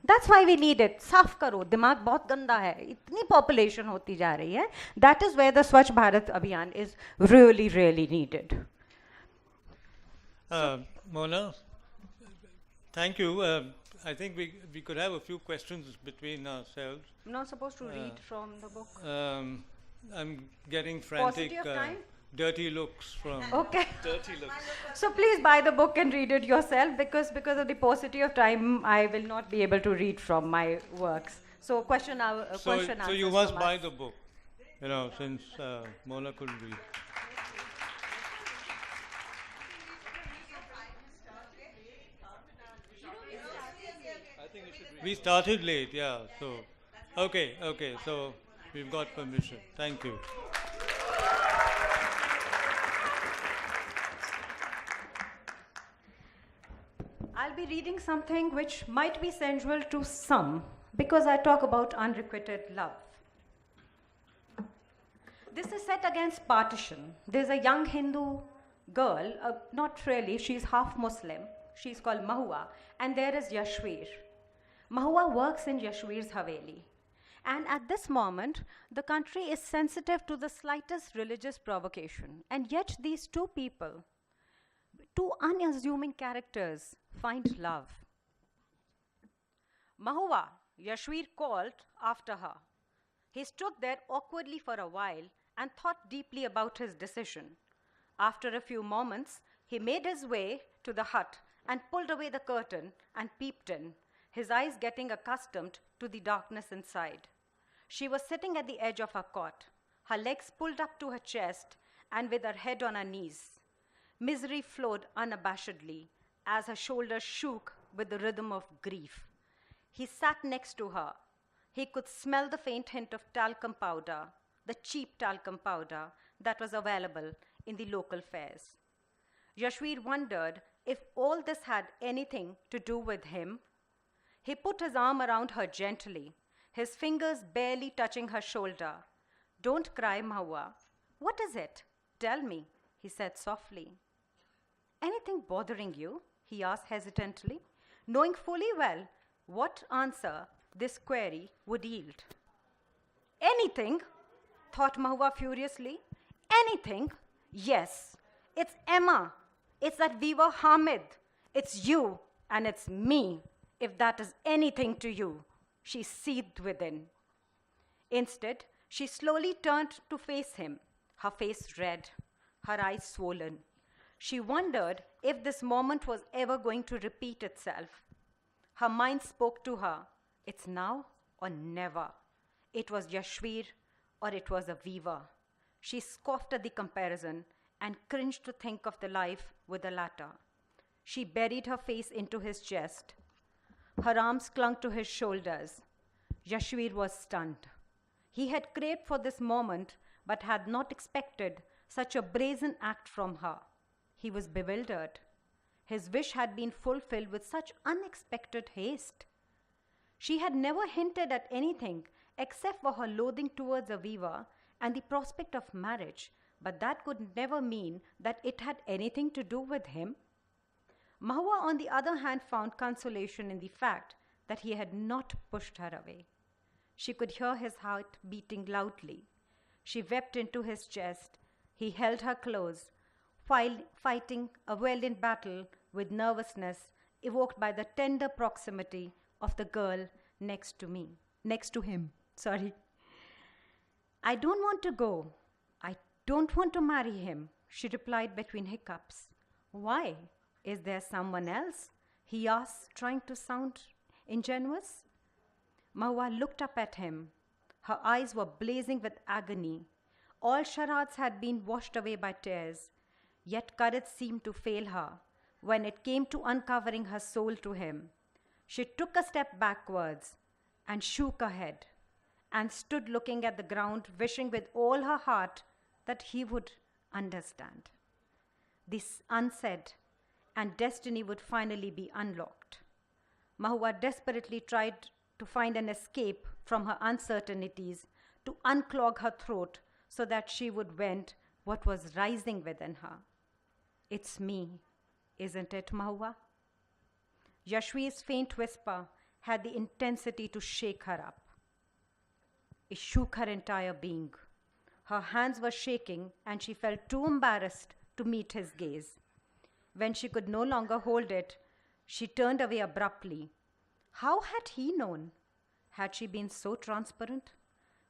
That's why we need it. Saaf karo, dimag bahut ganda hai. Itni population hoti ja rahi hai. That is where the Swachh Bharat Abhiyan is really, really needed. Mona, thank you. I think we could have a few questions between ourselves. I'm not supposed to read from the book. I'm getting frantic, dirty looks from... Okay. Dirty looks. So please buy the book and read it yourself, because of the paucity of time, I will not be able to read from my works. So question answers. So you must buy the book, since Mona couldn't read. We started late, yeah. So, okay. So we've got permission. Thank you. I'll be reading something which might be sensual to some, because I talk about unrequited love. This is set against partition. There's a young Hindu girl, not really, she's half Muslim. She's called Mahua, and there is Yashvir. Mahua works in Yashvir's Haveli. And at this moment, the country is sensitive to the slightest religious provocation. And yet these two people, two unassuming characters, find love. Mahua, Yashvir called after her. He stood there awkwardly for a while and thought deeply about his decision. After a few moments, he made his way to the hut and pulled away the curtain and peeped in, his eyes getting accustomed to the darkness inside. She was sitting at the edge of her cot, her legs pulled up to her chest and with her head on her knees. Misery flowed unabashedly as her shoulders shook with the rhythm of grief. He sat next to her. He could smell the faint hint of talcum powder, the cheap talcum powder that was available in the local fairs. Yashvir wondered if all this had anything to do with him. He put his arm around her gently, his fingers barely touching her shoulder. "Don't cry, Mahua. What is it? Tell me," he said softly. "Anything bothering you?" he asked hesitantly, knowing fully well what answer this query would yield. "Anything?" thought Mahua furiously. "Anything? Yes. It's Emma. It's that weaver Hamid. It's you and it's me, if that is anything to you," she seethed within. Instead, she slowly turned to face him, her face red, her eyes swollen. She wondered if this moment was ever going to repeat itself. Her mind spoke to her, it's now or never. It was Yashvir or it was a weaver. She scoffed at the comparison and cringed to think of the life with the latter. She buried her face into his chest. Her arms clung to his shoulders. Yashvir was stunned. He had craved for this moment, but had not expected such a brazen act from her. He was bewildered. His wish had been fulfilled with such unexpected haste. She had never hinted at anything except for her loathing towards a weaver and the prospect of marriage, but that could never mean that it had anything to do with him. Mahua, on the other hand, found consolation in the fact that he had not pushed her away. She could hear his heart beating loudly. She wept into his chest. He held her close, fighting a valiant battle with nervousness evoked by the tender proximity of the girl next to him. I don't want to go. I don't want to marry him, she replied between hiccups. Why? Is there someone else? He asked, trying to sound ingenuous. Mahua looked up at him. Her eyes were blazing with agony. All charades had been washed away by tears, yet courage seemed to fail her when it came to uncovering her soul to him. She took a step backwards and shook her head and stood looking at the ground, wishing with all her heart that he would understand. This unsaid, and destiny would finally be unlocked. Mahua desperately tried to find an escape from her uncertainties, to unclog her throat so that she would vent what was rising within her. It's me, isn't it, Mahua? Yashvi's faint whisper had the intensity to shake her up. It shook her entire being. Her hands were shaking and she felt too embarrassed to meet his gaze. When she could no longer hold it, she turned away abruptly. How had he known? Had she been so transparent?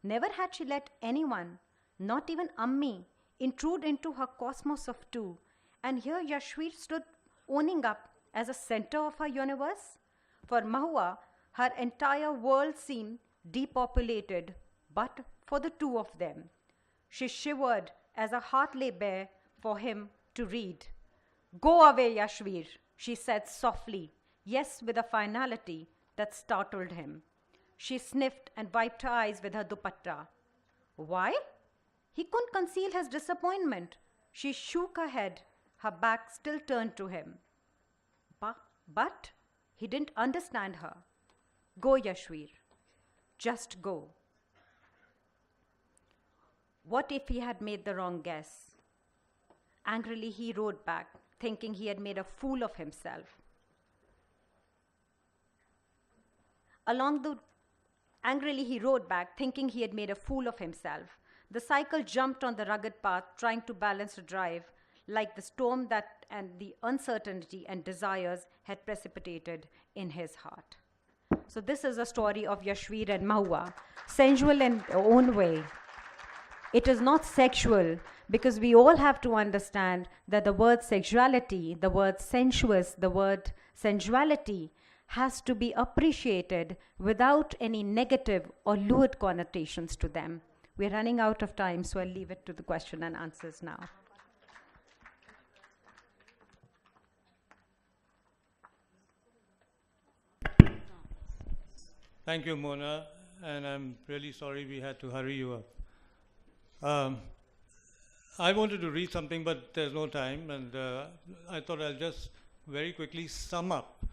Never had she let anyone, not even Ammi, intrude into her cosmos of two, and here Yashvir stood owning up as a center of her universe. For Mahua, her entire world seemed depopulated, but for the two of them. She shivered as her heart lay bare for him to read. Go away, Yashvir, she said softly, yes, with a finality that startled him. She sniffed and wiped her eyes with her dupatta. Why? He couldn't conceal his disappointment. She shook her head, her back still turned to him. But he didn't understand her. Go, Yashvir. Just go. What if he had made the wrong guess? Angrily, he rode back, thinking he had made a fool of himself. Angrily, he rode back, thinking he had made a fool of himself. The cycle jumped on the rugged path, trying to balance the drive, like the storm that and the uncertainty and desires had precipitated in his heart. So this is a story of Yashvir and Mahua, sensual in their own way. It is not sexual, because we all have to understand that the word sexuality, the word sensuous, the word sensuality has to be appreciated without any negative or lewd connotations to them. We're running out of time, so I'll leave it to the question and answers now. Thank you, Mona, and I'm really sorry we had to hurry you up. I wanted to read something, but there's no time, and I thought I'll just very quickly sum up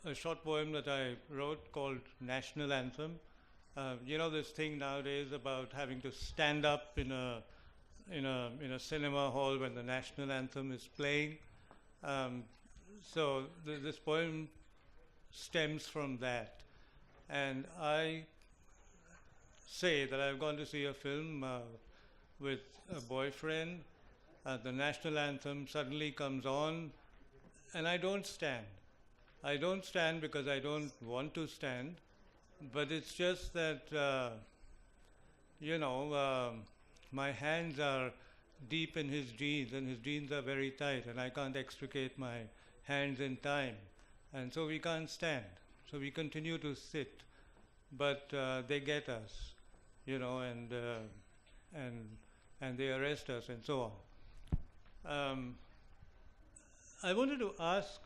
a short poem that I wrote called National Anthem. You know this thing nowadays about having to stand up in a cinema hall when the national anthem is playing. So this poem stems from that. And I say that I've gone to see a film with a boyfriend. The national anthem suddenly comes on, and I don't stand. I don't stand because I don't want to stand, but it's just that, my hands are deep in his jeans and his jeans are very tight and I can't extricate my hands in time. And so we can't stand. So we continue to sit, but they get us, you know, and they arrest us and so on. I wanted to ask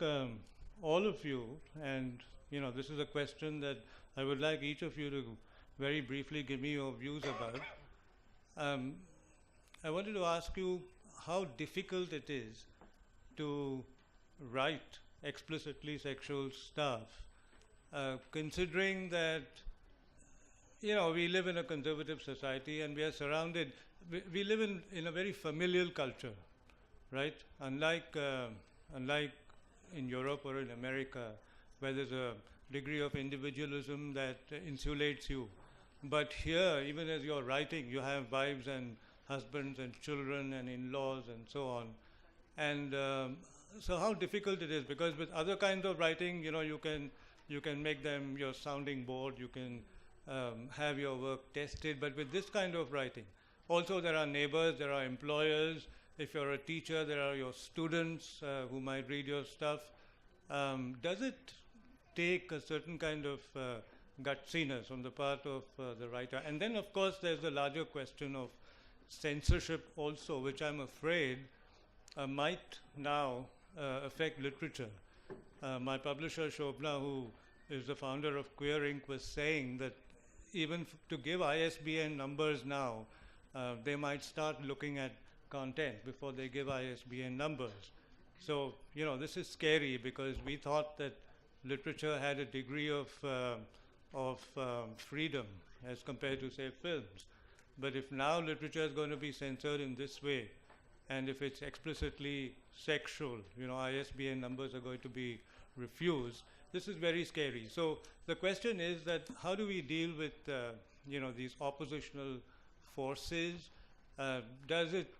all of you, and you know, this is a question that I would like each of you to very briefly give me your views about. I wanted to ask you how difficult it is to write explicitly sexual stuff, considering that, you know, we live in a conservative society and we are surrounded, we live in a very familial culture, right? Unlike in Europe or in America, where there's a degree of individualism that insulates you. But here, even as you're writing, you have wives and husbands and children and in-laws and so on. And so how difficult it is, because with other kinds of writing, you know, you can make them your sounding board, you can have your work tested, but with this kind of writing, also there are neighbors, there are employers. If you're a teacher, there are your students who might read your stuff. Does it take a certain kind of gutsiness on the part of the writer? And then, of course, there's the larger question of censorship also, which I'm afraid might now affect literature. My publisher, Shobna, who is the founder of Queer Inc., was saying that even to give ISBN numbers now, they might start looking at content before they give ISBN numbers. So, you know, this is scary because we thought that literature had a degree of freedom as compared to, say, films. But if now literature is going to be censored in this way, and if it's explicitly sexual, you know, ISBN numbers are going to be refused, this is very scary. So the question is that how do we deal with, you know, these oppositional forces? Does it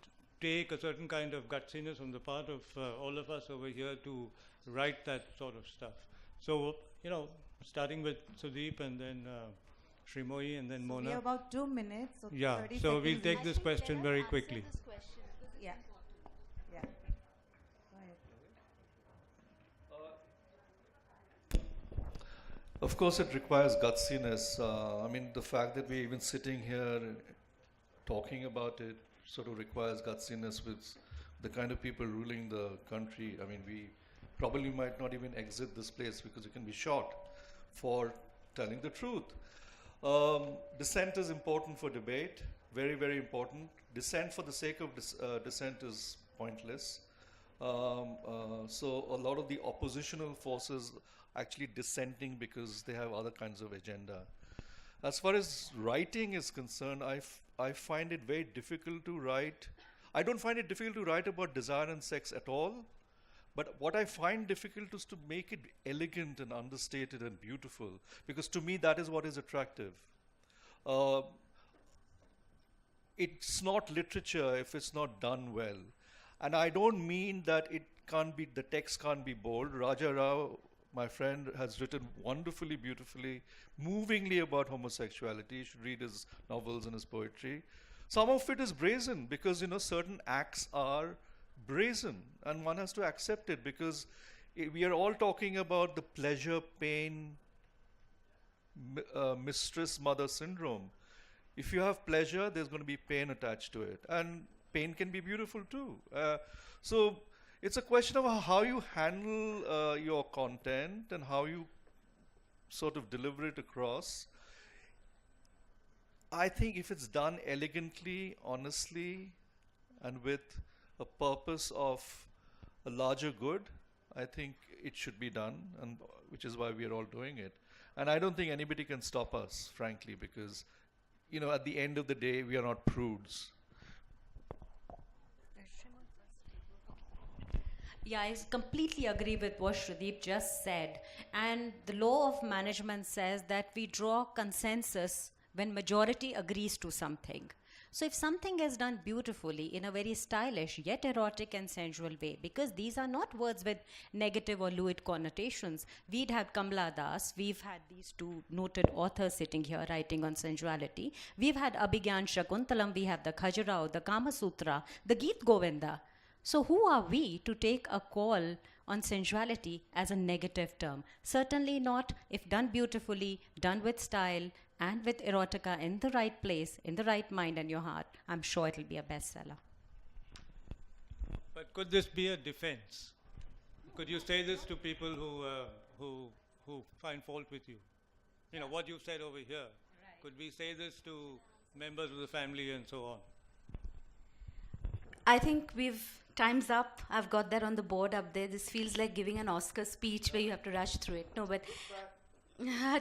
take a certain kind of gutsiness on the part of all of us over here to write that sort of stuff? So, you know, starting with Sudeep and then Sreemoyee and then Mona. We have about 2 minutes. So Yeah, 30 so we'll seconds. take this question very quickly. Yeah. Yeah. Go ahead. Of course, it requires gutsiness. I mean, the fact that we're even sitting here talking about it sort of requires gutsiness with the kind of people ruling the country. I mean, we probably might not even exit this place because you can be shot for telling the truth. Dissent is important for debate, very, very important. Dissent for the sake of dissent is pointless. So a lot of the oppositional forces actually dissenting because they have other kinds of agenda. As far as writing is concerned, I find it very difficult to write. I don't find it difficult to write about desire and sex at all. But what I find difficult is to make it elegant and understated and beautiful, because to me that is what is attractive. It's not literature if it's not done well. And I don't mean that the text can't be bold. Raja Rao, my friend, has written wonderfully, beautifully, movingly about homosexuality. You should read his novels and his poetry. Some of it is brazen because, you know, certain acts are brazen and one has to accept it, because we are all talking about the pleasure, pain, mistress, mother syndrome. If you have pleasure, there's going to be pain attached to it, and pain can be beautiful too. So it's a question of how you handle your content and how you sort of deliver it across. I think if it's done elegantly, honestly, and with a purpose of a larger good, I think it should be done, and which is why we are all doing it. And I don't think anybody can stop us, frankly, because, you know, at the end of the day, we are not prudes. Yeah, I completely agree with what Sudeep just said. And the law of management says that we draw consensus when majority agrees to something. So if something is done beautifully in a very stylish yet erotic and sensual way, because these are not words with negative or lewd connotations. We'd had Kamala Das, we've had these two noted authors sitting here writing on sensuality. We've had Abhigyan Shakuntalam, we have the Khajuraho, the Kama Sutra, the Geet Govinda. So who are we to take a call on sensuality as a negative term? Certainly not if done beautifully, done with style, and with erotica in the right place, in the right mind and your heart. I'm sure it'll be a bestseller. But could this be a defense? Could you say this to people who find fault with you? You know, what you said over here. Right. Could we say this to members of the family and so on? I think time's up. I've got that on the board up there. This feels like giving an Oscar speech where you have to rush through it. No, but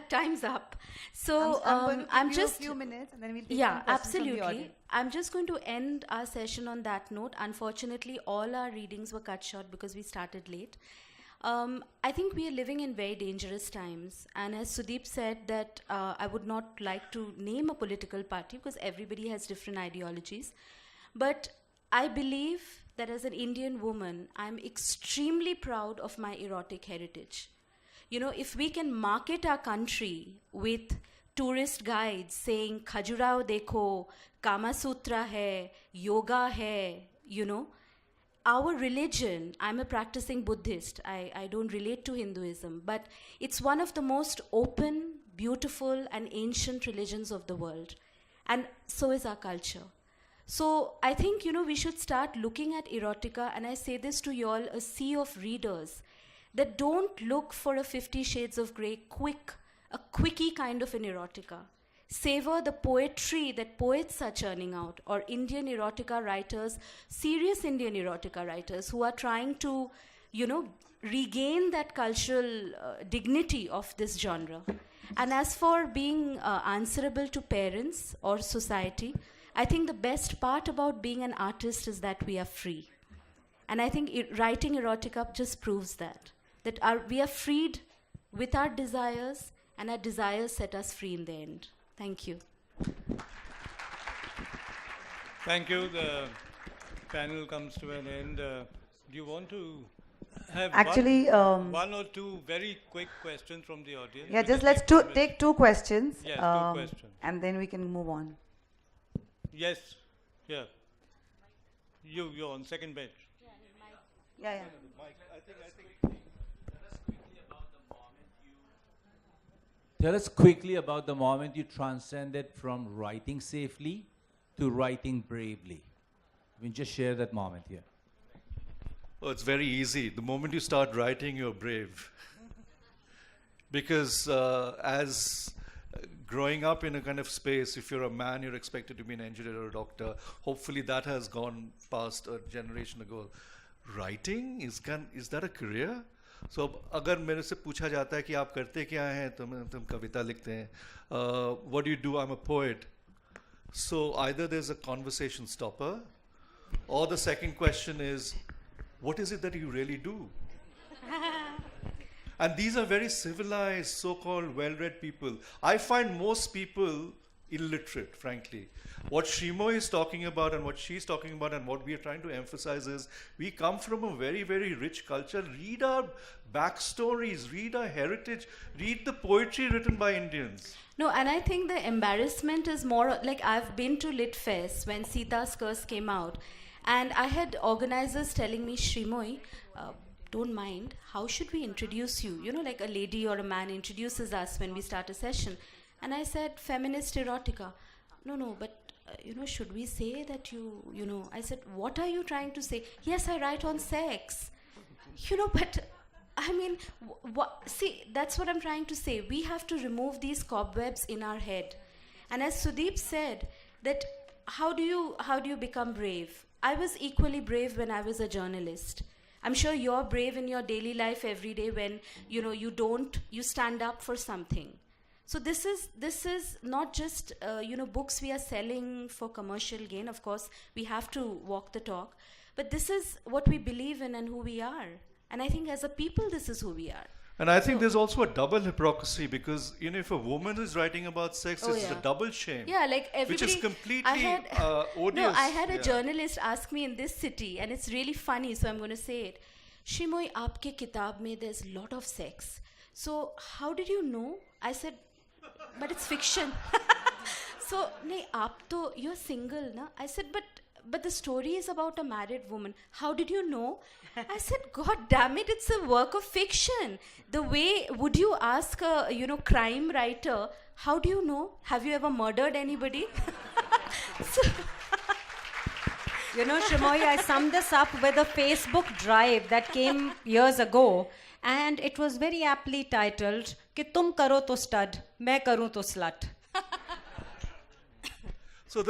time's up. So I'm just a few minutes and then we'll take some questions from the audience. I'm just going to end our session on that note. Unfortunately, all our readings were cut short because we started late. I think we are living in very dangerous times. And as Sudeep said that I would not like to name a political party because everybody has different ideologies. But I believe that as an Indian woman, I'm extremely proud of my erotic heritage. You know, if we can market our country with tourist guides saying, Khajuraho dekho, Kama Sutra hai, yoga hai, you know, our religion, I'm a practicing Buddhist, I don't relate to Hinduism, but it's one of the most open, beautiful, and ancient religions of the world. And so is our culture. So I think, you know, we should start looking at erotica, and I say this to you all, a sea of readers, that don't look for a 50 Shades of Grey a quickie kind of an erotica. Savor the poetry that poets are churning out, or Indian erotica writers, serious Indian erotica writers who are trying to, you know, regain that cultural dignity of this genre. And as for being answerable to parents or society, I think the best part about being an artist is that we are free. And I think writing erotica just proves that we are freed with our desires, and our desires set us free in the end. Thank you. Thank you. The panel comes to an end. Do you want to have one or two very quick questions from the audience? Yeah, just let's take two questions. Yes, two questions. And then we can move on. Yes, yeah. You're on second bench. Yeah. Tell us quickly about the moment you transcended from writing safely to writing bravely. We just share that moment here. Oh, it's very easy. The moment you start writing, you're brave. Because as growing up in a kind of space, if you're a man, you're expected to be an engineer or a doctor. Hopefully that has gone past a generation ago. Writing, is that a career? So अगर मेरे से पूछा जाता है कि आप करते क्या हैं, तो हम कविता लिखते हैं. What do you do? I'm a poet. So either there's a conversation stopper, or the second question is, what is it that you really do? And these are very civilized, so-called well-read people. I find most people illiterate, frankly. What Sreemoyee is talking about and what she's talking about and what we are trying to emphasize is we come from a very, very rich culture. Read our backstories, read our heritage, read the poetry written by Indians. No, and I think the embarrassment is more like I've been to Lit Fest when Sita's Curse came out, and I had organizers telling me, Sreemoyee, don't mind, how should we introduce you? You know, like a lady or a man introduces us when we start a session. And I said, feminist erotica. No, but, should we say that I said, what are you trying to say? Yes, I write on sex. But, I mean, see, that's what I'm trying to say. We have to remove these cobwebs in our head. And as Sudeep said, that how do you become brave? I was equally brave when I was a journalist. I'm sure you're brave in your daily life every day when, you stand up for something. So this is not just, books we are selling for commercial gain. Of course, we have to walk the talk. But this is what we believe in and who we are. And I think as a people, this is who we are. And I think there's also a double hypocrisy because, you know, if a woman is writing about sex, Oh, it's yeah. a double shame. Yeah, like everybody. Which is completely I had, odious. No, I had a Yeah. journalist ask me in this city, and it's really funny, so I'm going to say it. Sreemoyee, aapke kitab mein there's a lot of sex. So how did you know? I said, but it's fiction. So, nahi, you're single, na? I said, but the story is about a married woman. How did you know? I said, God damn it, it's a work of fiction. The way, would you ask a, crime writer, how do you know? Have you ever murdered anybody? So, You know, Sreemoyee, I summed this up with a Facebook drive that came years ago, and it was very aptly titled, कि तुम करो तो stud, मैं करूँ तो slut. So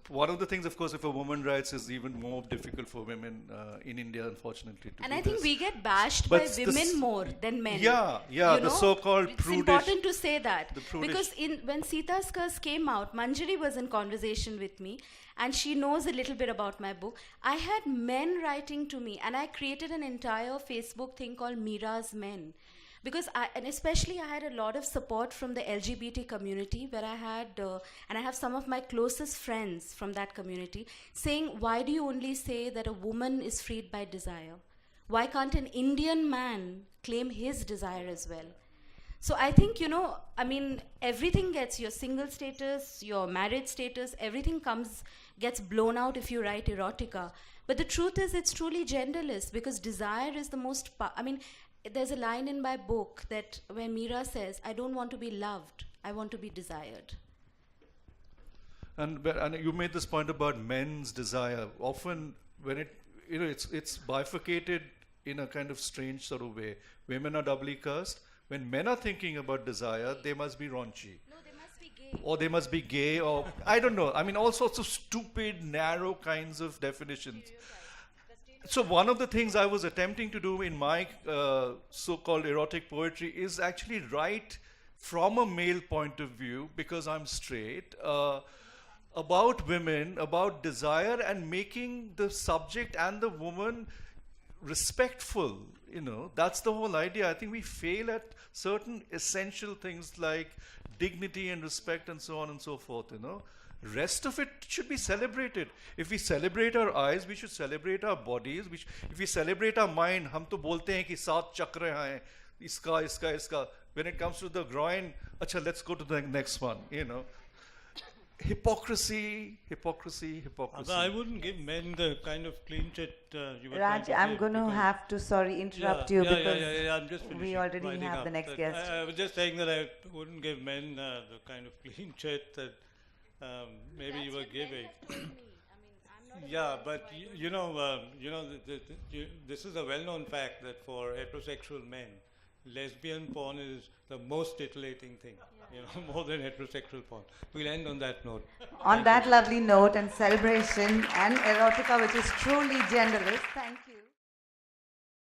one of the things, of course, if a woman writes, is even more difficult for women in India, unfortunately. And I think we get bashed by women more than men. Yeah, the so-called it's prudish. It's important to say that Because when Sita's Curse came out, Manjari was in conversation with me, and she knows a little bit about my book. I had men writing to me, and I created an entire Facebook thing called Mira's Men. Because and especially I had a lot of support from the LGBT community, where I had, and I have some of my closest friends from that community saying, why do you only say that a woman is freed by desire? Why can't an Indian man claim his desire as well? So I think, everything gets, your single status, your marriage status, everything gets blown out if you write erotica. But the truth is, it's truly genderless, because desire is the most, there's a line in my book that where Mira says, I don't want to be loved, I want to be desired. And you made this point about men's desire. Often when it's bifurcated in a kind of strange sort of way. Women are doubly cursed. When men are thinking about desire, they must be raunchy. No, they must be gay. Or they must be gay, or I don't know. I mean, all sorts of stupid, narrow kinds of definitions. So one of the things I was attempting to do in my so-called erotic poetry is actually write from a male point of view, because I'm straight, about women, about desire, and making the subject and the woman respectful. That's the whole idea. I think we fail at certain essential things like dignity and respect and so on and so forth. Rest of it should be celebrated. If we celebrate our eyes, we should celebrate our bodies. If we celebrate our mind, हम तो बोलते हैं कि 7 चक्र हैं, इसका. When it comes to the groin, अच्छा, let's go to the next one. Hypocrisy. I wouldn't give men the kind of clean chit you were Raj, trying to I'm give, going to because- have to, interrupt you, because I'm just finishing, we already winding have up. the next But guest. I was just saying that I wouldn't give men the kind of clean chit that maybe you were giving. Yeah, but this is a well-known fact that for heterosexual men, lesbian porn is the most titillating thing. More than heterosexual porn. We'll end on that note. On that lovely note and celebration and erotica, which is truly genderless, thank you.